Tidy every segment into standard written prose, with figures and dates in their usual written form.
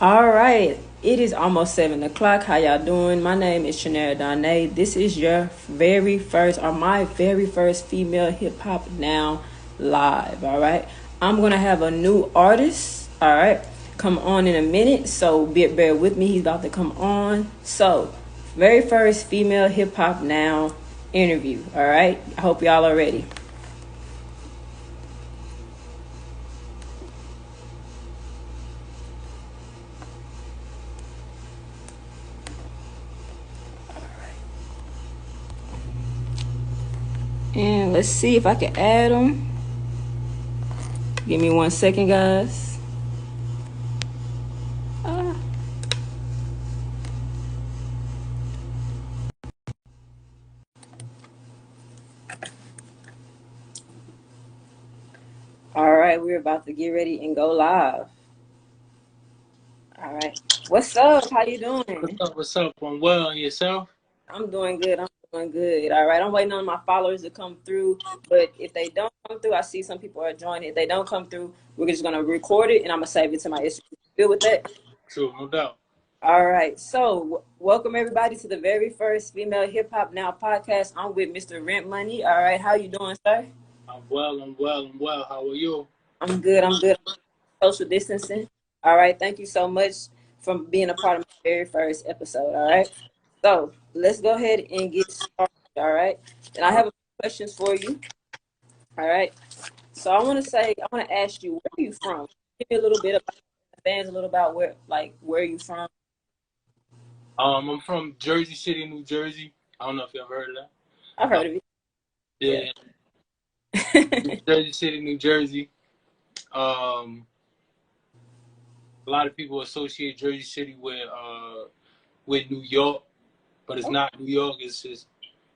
All right, it is almost 7 o'clock. How y'all doing? My name is Shanera Donay. This is your very first, or my very first female hip hop now live. All right, I'm gonna have a new artist. All right, come on in a minute. So bear with me. He's about to come on. So, very first female hip hop now interview. All right, I hope y'all are ready. And let's see if I can add them. Give me 1 second, guys. Ah. All right, we're about to get ready and go live. All right. What's up? How you What's doing? up? What's up? I'm well, and yourself? I'm doing good. I'm doing good. All right. I'm waiting on my followers to come through. But if they don't come through, I see some people are joining. If they don't come through, we're just gonna record it and I'm gonna save it to my Instagram. Good with that? True, no doubt. All right. So welcome everybody to the very first Female Hip Hop Now podcast. I'm with Mr. Rent Money. All right. How you doing, sir? I'm well. I'm well. I'm well. How are you? I'm good. I'm good. Social distancing. All right. Thank you so much for being a part of my very first episode. All right. So let's go ahead and get started. All right. And I have a few questions for you. All right. So I want to ask you, where are you from? Give me a little bit about the fans, a little about where you from. I'm from Jersey City, New Jersey. I don't know if you ever heard of that. I've Uh, heard of yeah, it. Jersey City, New Jersey. Um, a lot of people associate Jersey City with New York, but it's not New York. It's just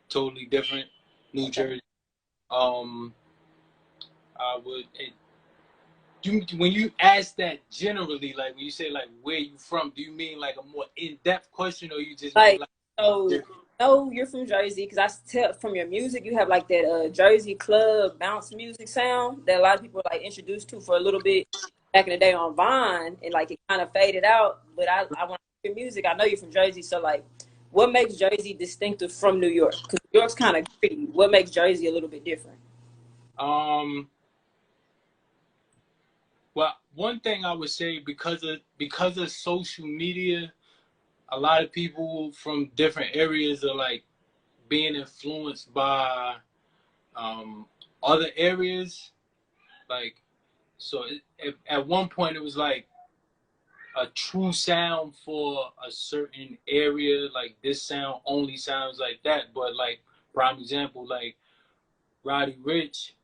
totally different. New Okay. Jersey. Um, I would. When you ask that generally, like when you say like where you from, do you mean like a more in-depth question, or you just mean Like, like so, no, you're from Jersey because I tell from your music, you have like that Jersey club bounce music sound that a lot of people are like introduced to for a little bit back in the day on Vine, and like it kind of faded out. But I want your music. I know you're from Jersey, so like, what makes Jersey distinctive from New York? Because New York's kind of gritty. What makes Jersey a little bit different? um? Well, one thing I would say because of social media, a lot of people from different areas are like being influenced by um other areas. Like so, at one point it was like a true sound for a certain area. Like this sound only sounds like that. But like prime example, like Roddy Rich,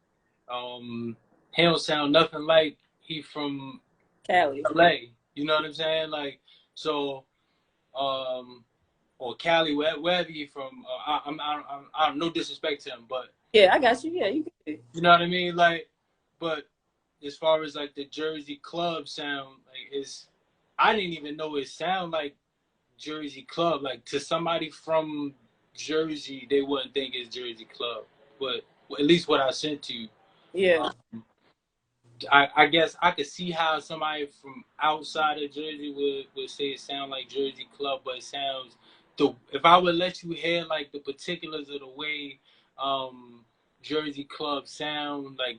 he don't sound nothing like he from Cali. LA. You know what I'm saying? Like so, um, or Cali, wherever he from. I'm no disrespect to him, but Yeah, I got you. Yeah, you can. you know what I mean. Like, but as far as like the Jersey club sound, like it's I didn't even know it sound like Jersey club. Like to somebody from Jersey, they wouldn't think it's Jersey club. But at least what I sent to you. Yeah. Um, I guess I could see how somebody from outside of Jersey would say it sound like Jersey Club, but it sounds the if I would let you hear like the particulars of the way um, Jersey Club sound, like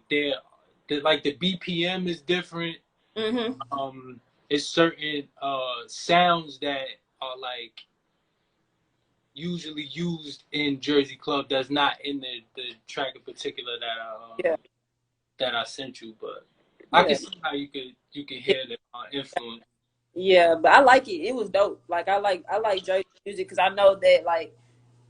like the BPM is different. Mm-hmm. It's certain sounds that are like usually used in Jersey Club that's not in the track in particular Yeah. that I sent you, but I can Yeah. see how you could hear the influence. Yeah, but I like it. It was dope. Like I like Jersey music because I know that like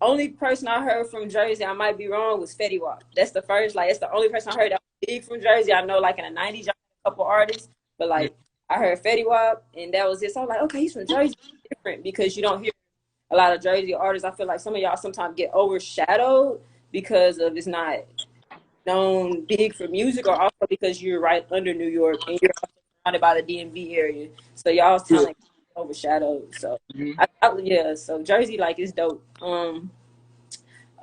only person I heard from Jersey, I might be wrong, was Fetty Wap. That's the first, like it's the only person I heard that was big from Jersey. I know like in the '90s, y'all had a couple artists, but like I heard Fetty Wap and that was it. So I was like, okay, he's from Jersey. It's different because you don't hear a lot of Jersey artists. I feel like some of y'all sometimes get overshadowed because of it's not known big for music, or also because you're right under New York and you're also surrounded by the DMV area. So y'all's Yeah. talent overshadowed. So Mhm. yeah, so Jersey like is dope. I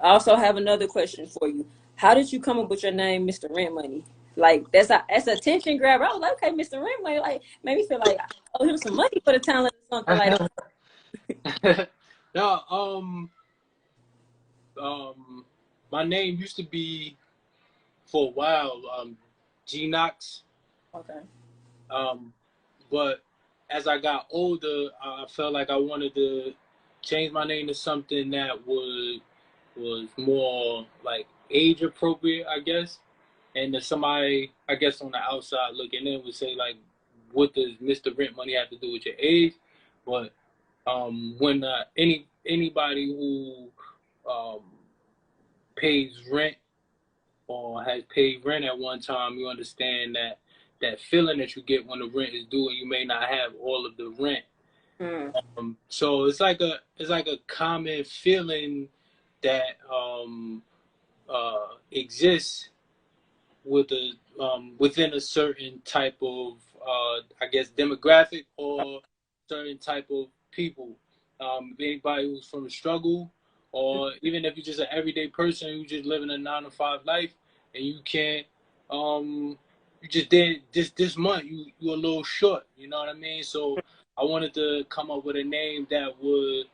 also have another question for you. How did you come up with your name, Mr. Rent Money? like that's a attention grabber. I was like, okay, Mr. Rimway, like made me feel like I owe him some money for the talent or something like No, my name used to be for a while, G Knox. that. Okay. Um, but as I got older, I felt like I wanted to change my name to something that was more like age appropriate, I guess. And if somebody, I guess, on the outside looking in would say like, "What does Mr. Rent Money have to do with your age?" But when anybody who um, pays rent or has paid rent at one time, you understand that feeling that you get when the rent is due and you may not have all of the rent. Mm. So it's like a common feeling that exists with within a certain type of I guess demographic or certain type of people. Anybody who's from the struggle, or even if you're just an everyday person who's just living a 9 to 5 life, and you can't, you just did this month, you're a little short. You know what I mean? So I wanted to come up with a name that would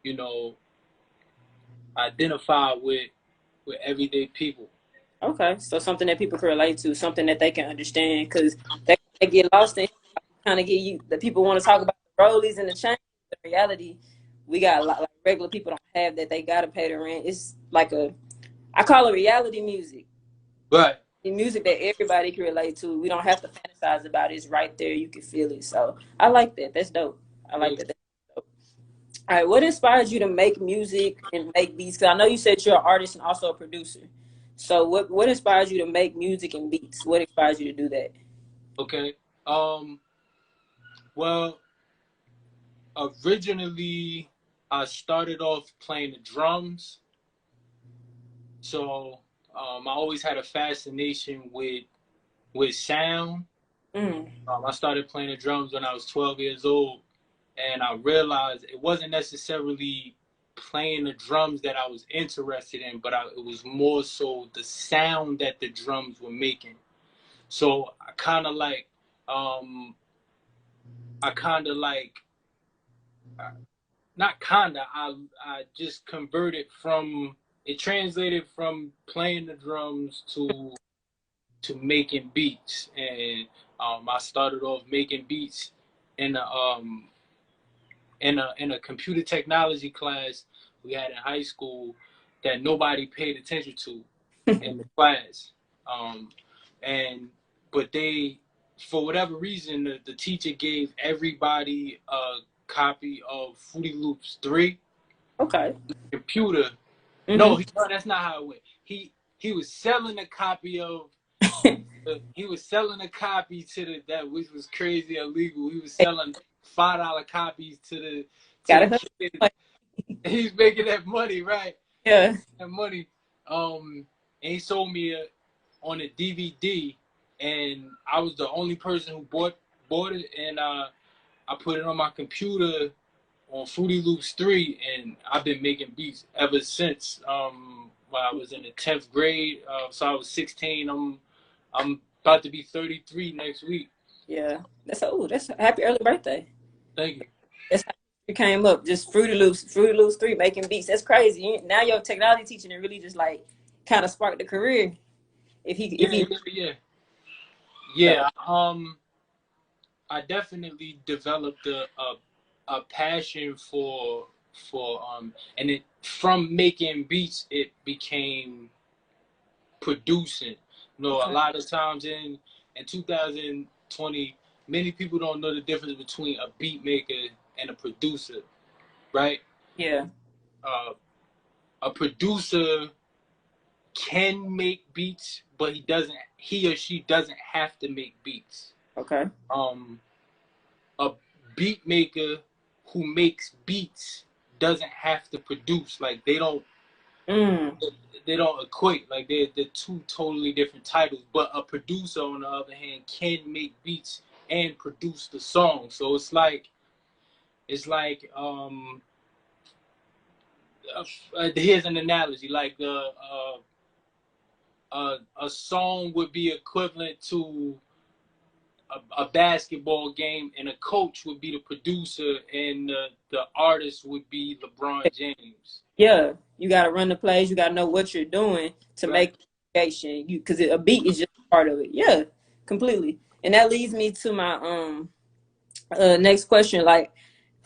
you know identify with everyday people. Okay, so something that people can relate to, something that they can understand, because they get lost in kind of get you. The people want to talk about the rollies and the change. But in reality, we got a lot like regular people don't have that. They gotta pay the rent. It's like I call it reality music. Right. The music that everybody can relate to. We don't have to fantasize about it. It's right there. You can feel it. So I like that. That's dope. I like that. That's dope. All right, what inspired you to make music and make beats? Because I know you said you're an artist and also a producer. So what inspires you to make music and beats? What inspires you to do that? Okay. Well, originally I started off playing the drums. So I always had a fascination with sound. Mm. I started playing the drums when I was 12 years old, and I realized it wasn't necessarily playing the drums that I was interested in, but it was more so the sound that the drums were making. So um, I kind of like not kinda. I just converted from it translated from playing the drums to making beats, and I started off making beats in a computer technology class we had in high school that nobody paid attention to in the class, um, and but they for whatever reason the teacher gave everybody a copy of Fruity Loops 3 Okay. computer. No, Mm-hmm. that's not how it went. He was selling a copy of. He was selling a copy to that, which was crazy illegal. He was selling $5 copies to Got the it. kid. He's making that money, right? Yeah. That money. And he sold me on a DVD, and I was the only person who bought it, and I put it on my computer on Fruity Loops 3, and I've been making beats ever since. When I was in the 10th grade, so I was 16. I'm about to be 33 next week. Yeah. That's a happy early birthday. Thank you. That's how it came up. Just Fruity Loops 3 making beats. That's crazy. Now your technology teaching it really just like kind of sparked the career. If Yeah, he yeah, yeah. so Yeah. I definitely developed a passion for and it from making beats it became producing. A okay. lot of times in 2020, many people don't know the difference between a beat maker and a producer, right? Yeah. Uh, a producer can make beats, but he or she doesn't have to make beats. Okay. Um, a beat maker who makes beats doesn't have to produce. Like Mm. they don't equate. Like they're two totally different titles. But a producer, on the other hand, can make beats and produce the song. So it's like here's an analogy. Like a song would be equivalent to a basketball game, and a coach would be the producer, and the artist would be LeBron James. Yeah, you got to run the plays. You got to know what you're doing to Right. make creation. You because a beat is just part of it. Yeah, completely. And that leads me to my next question. Like,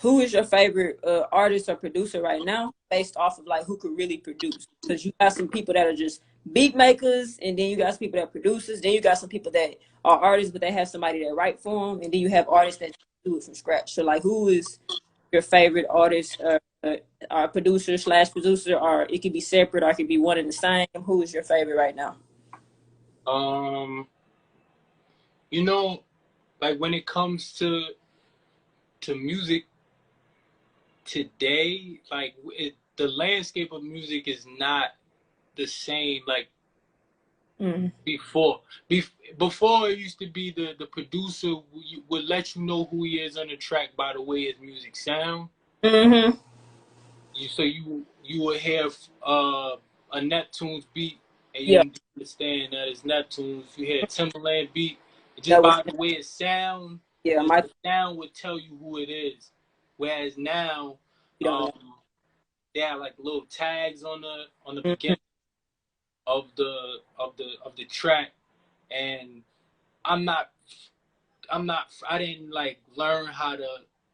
who is your favorite artist or producer right now, based off of like who could really produce? Because you got some people that are just beat makers, and then you got some people that are producers. Then you got some people that are artists, but they have somebody that write for them, and then you have artists that do it from scratch. So, like, who is your favorite artist or producer slash producer, or it could be separate, or it could be one and the same? Who is your favorite right now? You know, like when it comes to music today, like the landscape of music is not the same like before. Before it used to be the producer would let you know who he is on the track by the way his music sound. Mm-hmm. You would hear a Neptune's beat, and Yeah, you understand that it's Neptune's. You hear a Timberland beat, just that was by the way it sound, yeah. the My sound would tell you who it is. Whereas now, you don't know. they have like little tags on the Mm-hmm. beginning of the track, and I'm not I didn't like learn how to.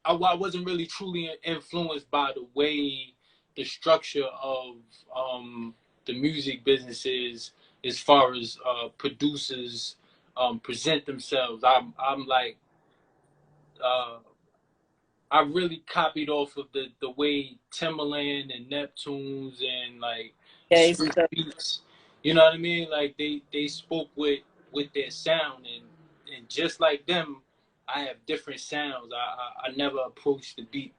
I wasn't really truly influenced by the way the structure of the music business is, as far as producers present themselves. I'm like uh, I really copied off of the way Timberland and Neptunes and like Days and Sweet stuff. Beats, you know what I mean? Like they spoke with their sound, and just like them, I have different sounds. I never approach the beat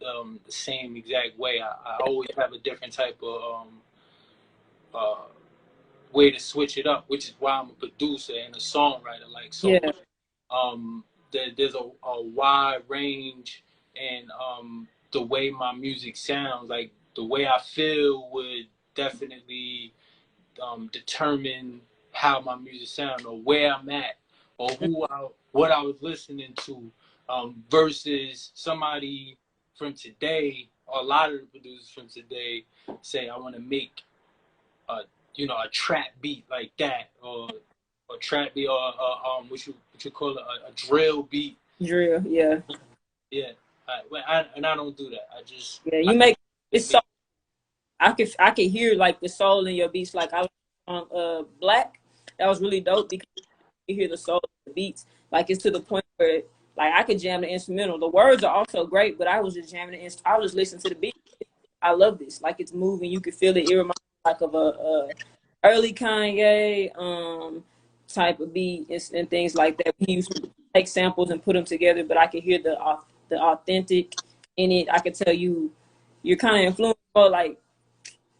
the same exact way. I always have a different type of uh, way to switch it up, which is why I'm a producer and a songwriter. Like so, Yeah, there's a wide range, and the way my music sounds, like the way I feel would definitely determine how my music sounds, or where I'm at, or what I was listening to, versus somebody from today, or a lot of the producers from today say I want to make a a trap beat like that, or trap beat, or what you call it, a drill beat. drill. Yeah, Yeah, and I don't do that. yeah. I You make it's make so I could hear like the soul in your beats. Like I like Black. That was really dope because you hear the soul in the beats. Like it's to the point where like I could jam the instrumental. The words are also great, but I was just jamming the I was just listening to the beat. I love this. Like it's moving. You can feel it. It reminds me like of a early Kanye type of beat and things like that. He used to take samples and put them together, but I could hear the authentic in it. I could tell you're kind of influenced. Like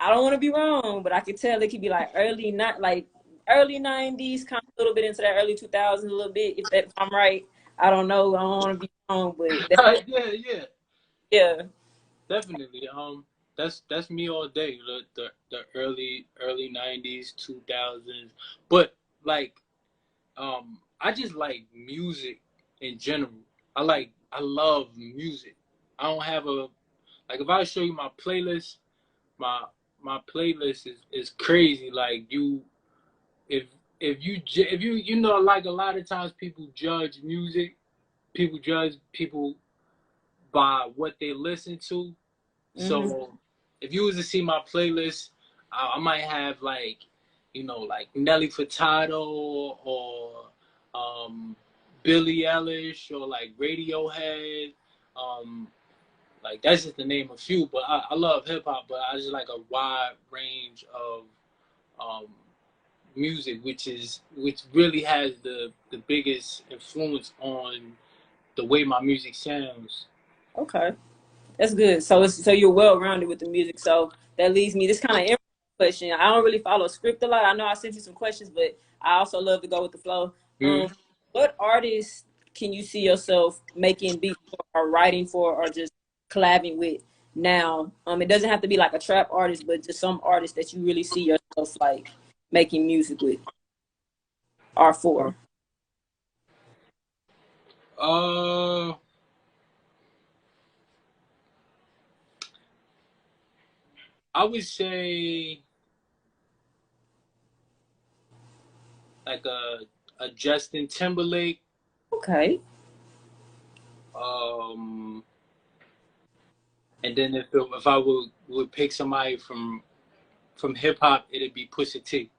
I don't want to be wrong, but I could tell it could be like early '90s, kind of a little bit into that early 2000s, a little bit. If I'm right, I don't know. I don't want to be wrong, but yeah, yeah, definitely. That's me all day. The early '90s, 2000s, but like I just like music in general. I love music. I don't have a like if I show you my playlist, my my playlist is crazy. Like if if you know, like a lot of times people judge music, people judge people by what they listen to. hmm So if you was to see my playlist, I might have like, like Nelly Furtado, or um, Billie Eilish, or like Radiohead. Um, like that's just to name a few. But I love hip hop, but I just like a wide range of um, music, which really has the biggest influence on the way my music sounds. okay. That's good. So you're well rounded with the music. So that leads me this kind of question. I don't really follow a script a lot. I know I sent you some questions, but I also love to go with the flow. Um, Mm-hmm. what artists can you see yourself making beats for, or writing for, or just collabing with now? It doesn't have to be like a trap artist, but just some artist that you really see yourself like. making music with R4? Uh, I would say like a Justin Timberlake. Okay. And then if I would pick somebody from hip hop, it'd be Pusha T.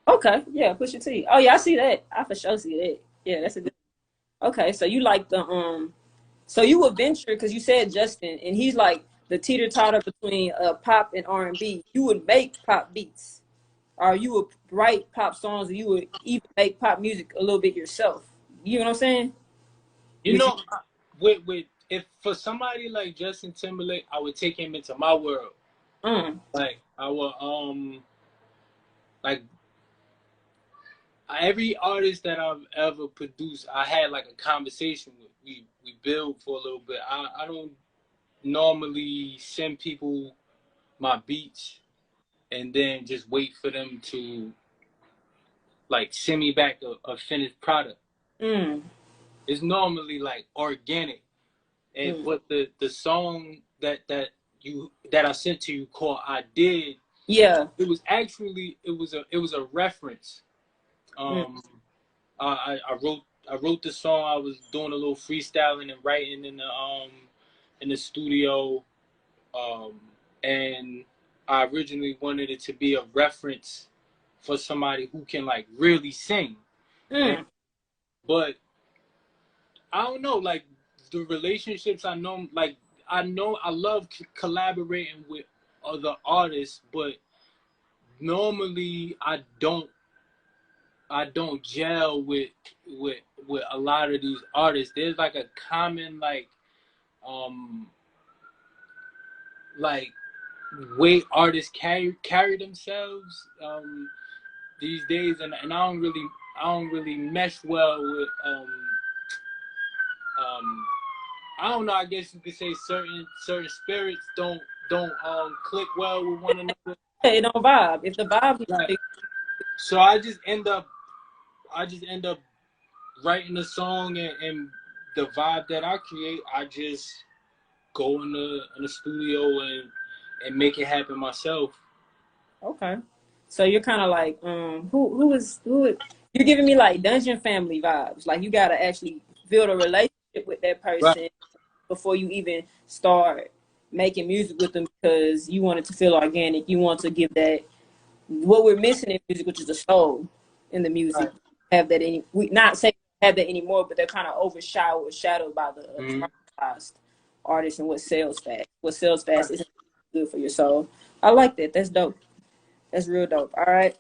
Okay. Yeah, Pusha T. Oh yeah, I see that. I for sure see that. Yeah, that's a good. Okay, so you like the so you would venture because you said Justin, and he's like the teeter totter between pop and R&B. You would make pop beats, or you would write pop songs, or you would even make pop music a little bit yourself. You know what I'm saying? You Would you? know, with if for somebody like Justin Timberlake, I would take him into my world. Mm, Like I would like every artist that I've ever produced, I had like a conversation with. We build for a little bit. I don't normally send people my beats and then just wait for them to like send me back a finished product. mm, It's normally like organic. And mm. but the song that I sent to you called "I Did," Yeah. it was actually it was a reference. Mm, Um, I wrote the song. I was doing a little freestyling and writing in the studio, um, and I originally wanted it to be a reference for somebody who can like really sing. And, mm. but I don't know, like the relationships I know I love collaborating with other artists, but normally I don't gel with a lot of these artists. There's like a common um like way artists carry themselves these days, and I don't really mesh well with um I don't know. I guess you could say certain spirits click well with one another. It don't vibe. If the vibe, Right. like, So I just end up writing a song, and the vibe that I create, I just go in the studio and make it happen myself. okay. So you're kind of like, you're giving me like Dungeon Family vibes. Like you gotta actually build a relationship with that Right. person before you even start making music with them because you want it to feel organic. You want to give that what we're missing in music, which is the soul in the music. Right. Have that any? We not say have that anymore, but they're kind of overshadowed by the Mm-hmm. commercialized artists and what sells fast. What sells fast Right. isn't good for your soul. I like that. That's dope. That's real dope. All right.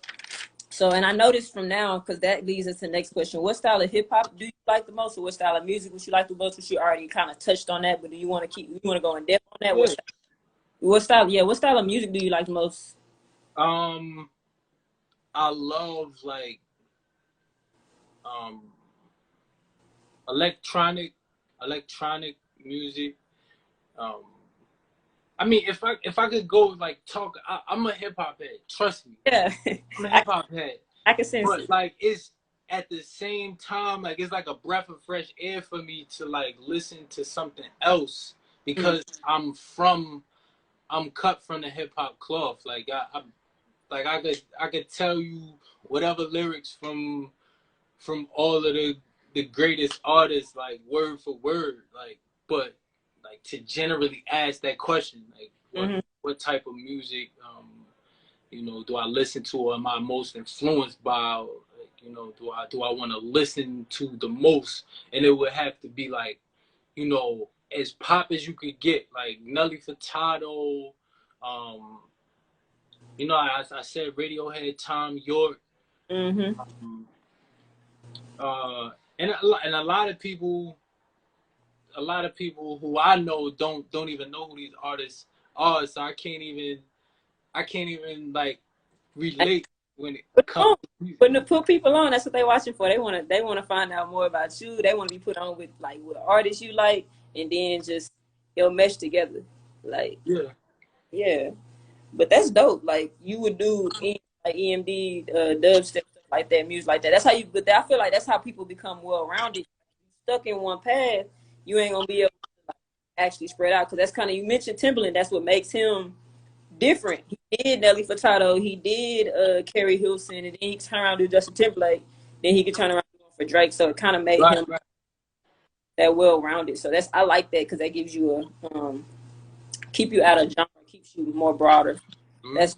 So, and I noticed from now, because that leads us to the next question. What style of hip hop do you like the most, or what style of music would you like the most? Which you already kind of touched on that, but do you want to you want to go in depth on that? Yeah. What style of music do you like the most? Um, I love like um electronic music. Um, I mean, if I could go like talk, I'm a hip hop head. Trust me, Yeah, I'm a I, hip hop head. I can sense But it. like it's at the same time like it's like a breath of fresh air for me to like listen to something else Mm, because I'm cut from the hip hop cloth. Like I could tell you whatever lyrics from all of the greatest artists like word for word, like, but like to generally ask that question, like hmm what type of music do I listen to, or am I most influenced by, like, do I want to listen to the most? And it would have to be like, as pop as you could get, like Nelly Furtado, um, I said Radiohead, Tom York, hmm um, and a lot of people who I know don't even know who these artists are, so I can't even like relate when it But comes no, to music. when to put people on, that's what they watching for. They wanna find out more about you. They want to be put on with like with artists you like, and then just it'll mesh together. Like Yeah. yeah, but that's dope. Like you would do any like EMD, dubstep, stuff like that, music like that. That's how you. But I feel like that's how people become well rounded. Stuck in one path, you ain't gonna be able to like, actually spread out. Because that's kind of, you mentioned Timbaland. That's what makes him different. He did Nelly Furtado. He did Carrie Hilson, and then he turned around and do Justin Timberlake. Then he could turn around and go for Drake. So it kind of made him that well rounded. So that's, I like that because that gives you a keep you out of genre, keeps you more broader. That's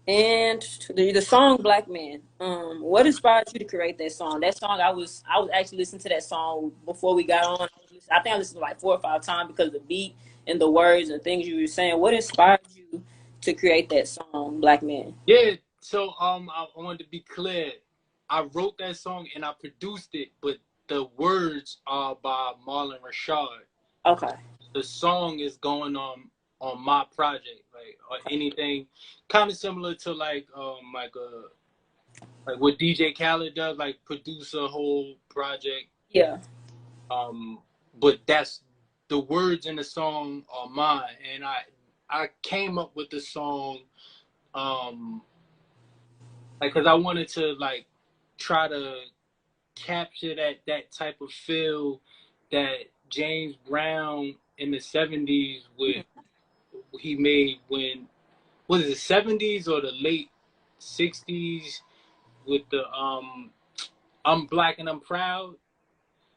and the song Black Man. What inspired you to create that song? That song, I was actually listening to that song before we got on. I think I listened to like 4 or 5 times because of the beat and the words and things you were saying. What inspired you to create that song, Black Man? Yeah, so I wanted to be clear. I wrote that song and I produced it, but the words are by Marlon Rashad. Okay. The song is going on my project, like, or anything kind of similar to like what DJ Khaled does, like produce a whole project. Yeah. But that's the words in the song are mine, and I came up with the song, like, cause I wanted to like try to capture that type of feel that James Brown in the 70s with he made when, was it the 70s or the late 60s with the I'm Black and I'm Proud.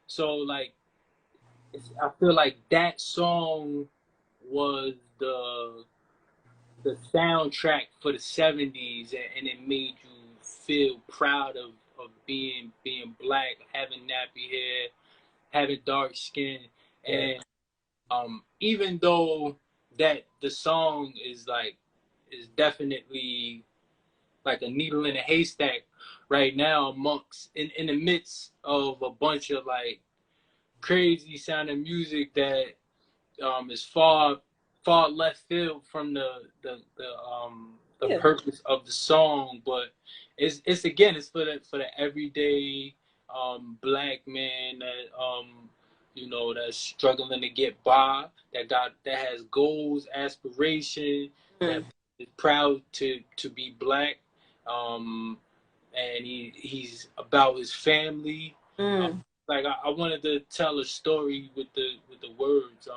So like I feel like that song was the soundtrack for the 70s, and it made you feel proud of being black, having nappy hair, having dark skin. And even though that the song is definitely like a needle in a haystack right now, amongst in the midst of a bunch of like crazy sounding music that is far left field from the purpose of the song. But it's again, it's for the everyday black man that that's struggling to get by, that has goals, aspiration, that is proud to be black, and he's about his family. Like I wanted to tell a story with the words.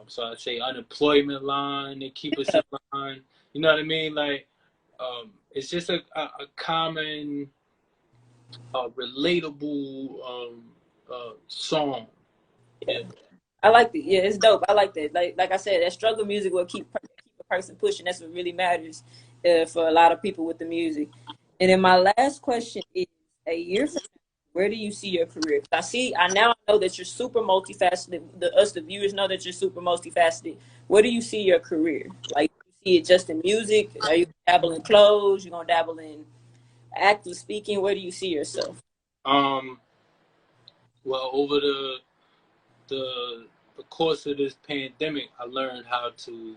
So I say unemployment line, they keep us in line. You know what I mean? Like, it's just a common, relatable song. Yeah. I like it. Yeah, it's dope. I like that. Like I said, that struggle music will keep a person pushing. That's what really matters for a lot of people with the music. And then my last question is, a year from now, where do you see your career? I now know that you're super multifaceted. The viewers know that you're super multifaceted. Where do you see your career? Like, you see it just in music? Are you dabble in clothes? You gonna dabble in active speaking? Where do you see yourself? Well, over the course of this pandemic, I learned how to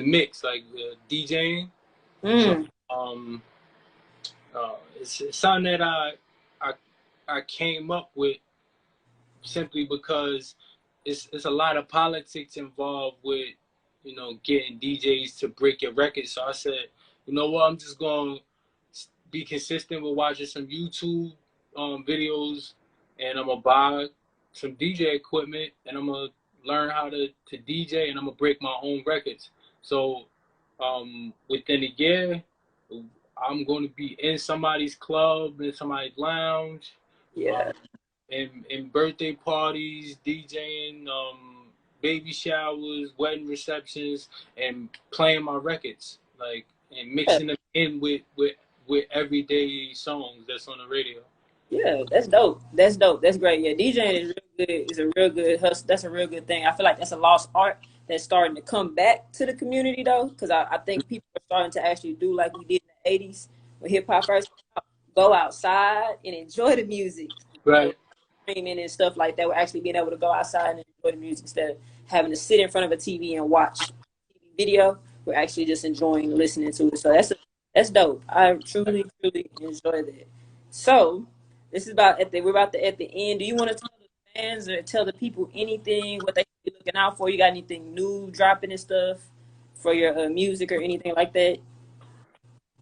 mix, like DJing. So, it's something that I came up with simply because it's a lot of politics involved with getting DJs to break your records. So I said, you know what, I'm just gonna be consistent with watching some YouTube videos, and I'm gonna buy some DJ equipment, and I'm gonna learn how to DJ, and I'm gonna break my own records. So within a year, I'm going to be in somebody's club, in somebody's lounge, in birthday parties, DJing, baby showers, wedding receptions, and playing my records, like, and mixing them in with everyday songs that's on the radio. Yeah, that's dope. That's dope. That's great. Yeah, DJing is real good. It's a real good hustle. That's a real good thing. I feel like that's a lost art that's starting to come back to the community though, because I think people are starting to actually do like we did in the '80s when hip hop first came out, go outside and enjoy the music. Right. Streaming and stuff like that. We're actually being able to go outside and enjoy the music instead of having to sit in front of a TV and watch TV video. We're actually just enjoying listening to it. So that's dope. I truly enjoy that. So this is we're about to at the end. Do you want to tell the fans or tell the people anything, what they should be looking out for? You got anything new dropping and stuff for your music or anything like that?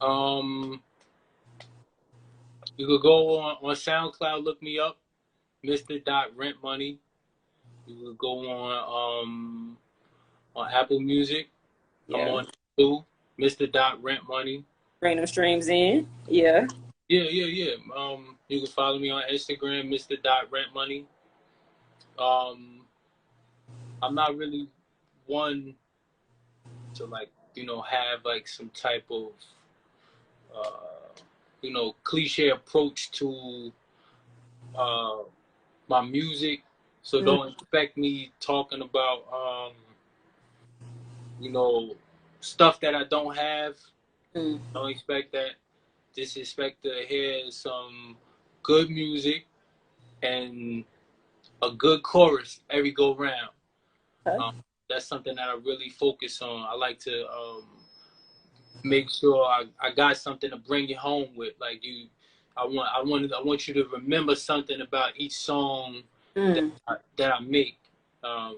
Um, you could go on SoundCloud, look me up, Mr. Rent Money. You could go on Apple Music. I'm Yeah. on too, Mr. Rent Money. Bring them streams in. Yeah. Yeah. You can follow me on Instagram, Mr. Rent Money. I'm not really one to like, have like some type of cliche approach to my music. So Mm, don't expect me talking about stuff that I don't have. mm. Don't expect that. Just expect to hear some good music and a good chorus every go round. Okay. Um, that's something that I really focus on. I like to make sure I got something to bring you home with. Like I want you to remember something about each song Mm. that I make. Um,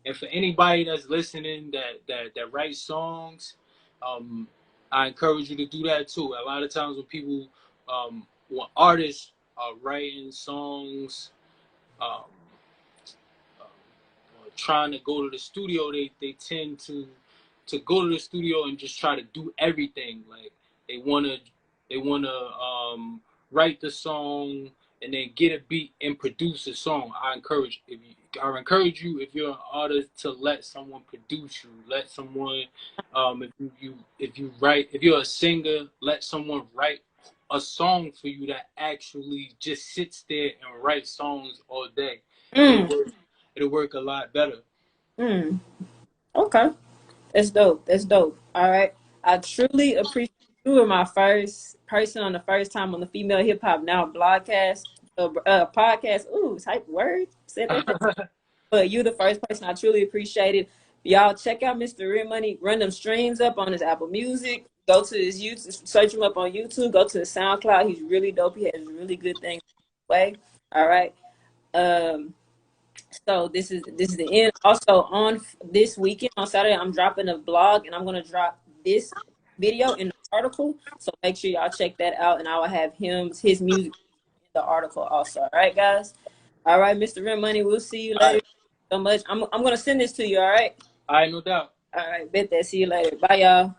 and for anybody that's listening that writes songs, um, I encourage you to do that too. A lot of times when artists are writing songs, um, trying to go to the studio, they tend to go to the studio and just try to do everything. Like they wanna write the song and then get a beat and produce a song. I encourage you if you're an artist to let someone produce you. Let someone if you're a singer, let someone write a song for you that actually just sits there and writes songs all day. Mm. It'll work a lot better. Mm. Okay. That's dope. That's dope. All right. I truly appreciate you were my first person on the first time on the Female Hip Hop Now blogcast, podcast. Ooh, type word. Said that fast. But you the first person. I truly appreciate it. Y'all check out Mr. Real Money. Run them streams up on his Apple Music. Go to his YouTube. Search him up on YouTube. Go to his SoundCloud. He's really dope. He has really good things. Way. All right. Um. So this is the end. Also on this weekend on Saturday, I'm dropping a blog and I'm gonna drop this video in the article. So make sure y'all check that out, and I will have his music in the article also. All right, guys. All right, Mr. Rim Money. We'll see you All later. right, So much. I'm gonna send this to you. All right. all right, no doubt. All right. Bet that. See you later. Bye, y'all.